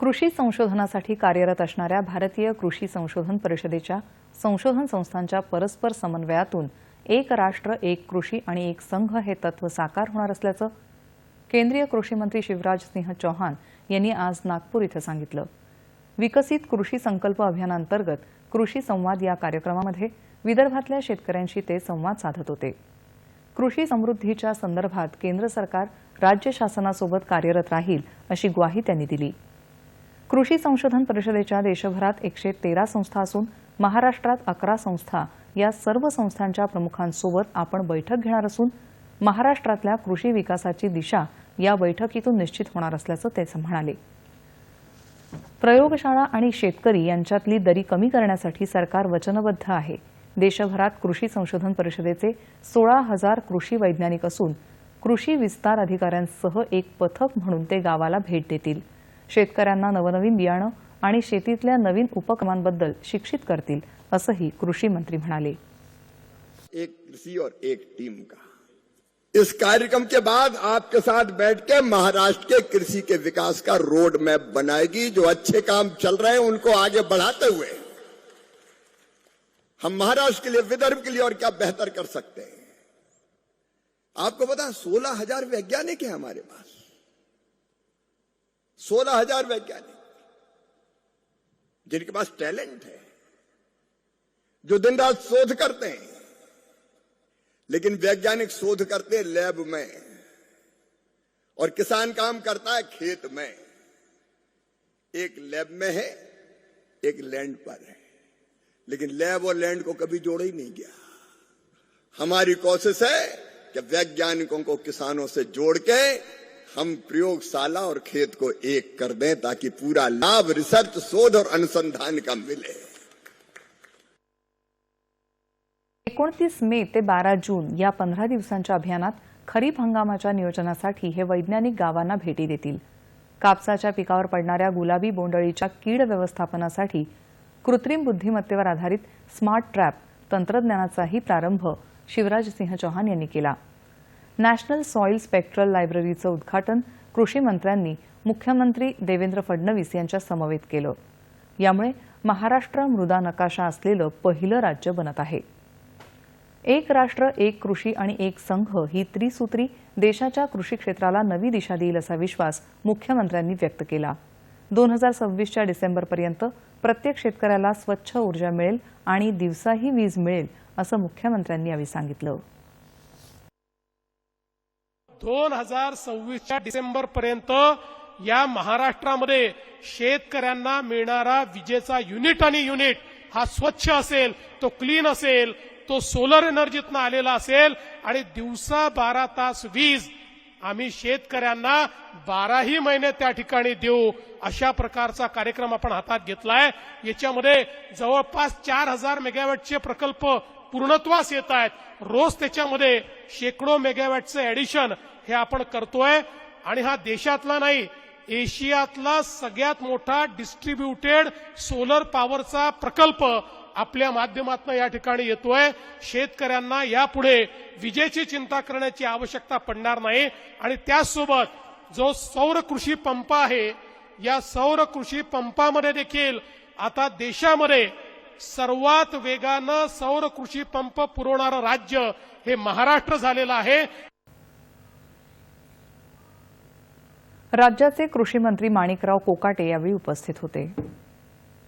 कृषी संशोधनासाठी कार्यरत असणाऱ्या भारतीय कृषी संशोधन परिषदेच्या संशोधन संस्थांच्या परस्पर समन्वयातून एक राष्ट्र एक कृषी आणि एक संघ हे तत्व साकार होणार असल्याचं केंद्रीय कृषी मंत्री शिवराज सिंह चौहान यांनी आज नागपूर इथं सांगितलं। विकसित कृषी संकल्प अभियानांतर्गत कृषी संवाद या कार्यक्रमामध्ये विदर्भातल्या शेतकऱ्यांशी ते संवाद साधत होते। कृषी समृद्धीच्या संदर्भात केंद्र सरकार राज्य शासनासोबत कार्यरत राहील अशी ग्वाही त्यांनी दिली। कृषी संशोधन परिषदेच्या देशभरात 113 संस्था असून महाराष्ट्रात 11 संस्था या सर्व संस्थांच्या प्रमुखांसोबत आपण बैठक घेणार असून महाराष्ट्रातल्या कृषी विकासाची दिशा या बैठकीतून निश्चित होणार असल्याचं ते म्हणाले। प्रयोगशाळा आणि शेतकरी यांच्यातली दरी कमी करण्यासाठी सरकार वचनबद्ध आहे। देशभरात कृषी संशोधन परिषदेचे 16,000 कृषी वैज्ञानिक असून कृषी विस्तार अधिकाऱ्यांसह एक पथक म्हणून ते गावाला भेट देतील। शेतकऱ्यांना नवनवीन बियाणं आणि शेतीतल्या नवीन उपक्रमांबद्दल शिक्षित करतील असंही कृषी मंत्री म्हणाले। एक कृषि और एक टीम का इस कार्यक्रम के बाद आपके साथ बैठ के महाराष्ट्र के कृषि के विकास का रोड मैप बनाएगी। जो अच्छे काम चल रहे हैं उनको आगे बढ़ाते हुए हम महाराष्ट्र के लिए, विदर्भ के लिए और क्या बेहतर कर सकते हैं। आपको पता है 16,000 वैज्ञानिक हैं हमारे पास, 16,000 वैज्ञानिक जिनके पास टैलेंट है, जो दिन रात शोध करते हैं। लेकिन वैज्ञानिक शोध करते हैं लैब में और किसान काम करता है खेत में। एक लैब में है, एक लैंड पर है, लेकिन लैब और लैंड को कभी जोड़ा ही नहीं गया। हमारी कोशिश है कि वैज्ञानिकों को किसानों से जोड़ के हम प्रयोगशाला और खेत को एक कर दें ताकि पूरा लाभ रिसर्च, शोध और अनुसंधान का मिले। 29 मे ते 12 जून या 15 दिवसांच्या अभियानात खरीप हंगामाच्या नियोजनासाठी हे वैज्ञानिक गावांना भेटी देतील। कापसाच्या पिकावर पडणाऱ्या गुलाबी बोंडअळीच्या कीड व्यवस्थापनासाठी कृत्रिम बुद्धिमत्तेवर आधारित स्मार्ट ट्रॅप तंत्रज्ञानाचाही प्रारंभ शिवराज सिंह चौहान यांनी केला। नॅशनल सॉइल स्पेक्ट्रल लायब्ररीचं उद्घाटन कृषी मंत्र्यांनी मुख्यमंत्री देवेंद्र फडणवीस यांच्या समवेत केलं। यामुळे महाराष्ट्र मृदा नकाशा असलेलं पहिलं राज्य बनत आहे। एक राष्ट्र एक कृषी आणि एक संघ ही त्रिसूत्री देशाच्या कृषी क्षेत्राला नवी दिशा देईल असा विश्वास मुख्यमंत्र्यांनी व्यक्त केला। 2026च्या डिसेंबरपर्यंत प्रत्येक शेतकऱ्याला स्वच्छ ऊर्जा मिळेल आणि दिवसाही वीज मिळेल असं मुख्यमंत्र्यांनी यावेळी सांगितलं। 2026च्या डिसेंबर पर्यंत या महाराष्ट्रामध्ये शेतकऱ्यांना मिळणारा विजेचा युनिट आणि युनिट हा स्वच्छ असेल, तो क्लीन असेल, तो सोलर एनर्जीतनं आलेला असेल आणि दिवसा 12 तास वीज आम्ही शेतकऱ्यांना 12ही महिने त्या ठिकाणी देऊ अशा प्रकारचा कार्यक्रम आपण हातात घेतलाय। याच्यामध्ये जवळपास 4,000 मेगावॅटचे प्रकल्प पूर्णत्वास येत आहेत। रोज त्याच्यामध्ये शेकडो मेगावॅटचे ऍडिशन हे आपण करतोय आणि हा देशातला नाही, एशियातला सगळ्यात मोठा डिस्ट्रीब्युटेड सोलर पॉवरचा प्रकल्प आपल्या माध्यमातून या ठिकाणी येतोय। शेतकऱ्यांना यापुढे विजेची चिंता करण्याची आवश्यकता पडणार नाही आणि त्याचसोबत जो सौर कृषी पंप आहे, या सौर कृषी पंपामध्ये देखील आता देशामध्ये सर्वात वेगानं सौर कृषी पंप पुरवणारं राज्य हे महाराष्ट्र झालेलं आहे। राज्याचे कृषी मंत्री माणिकराव कोकाटे यावेळी उपस्थित होते।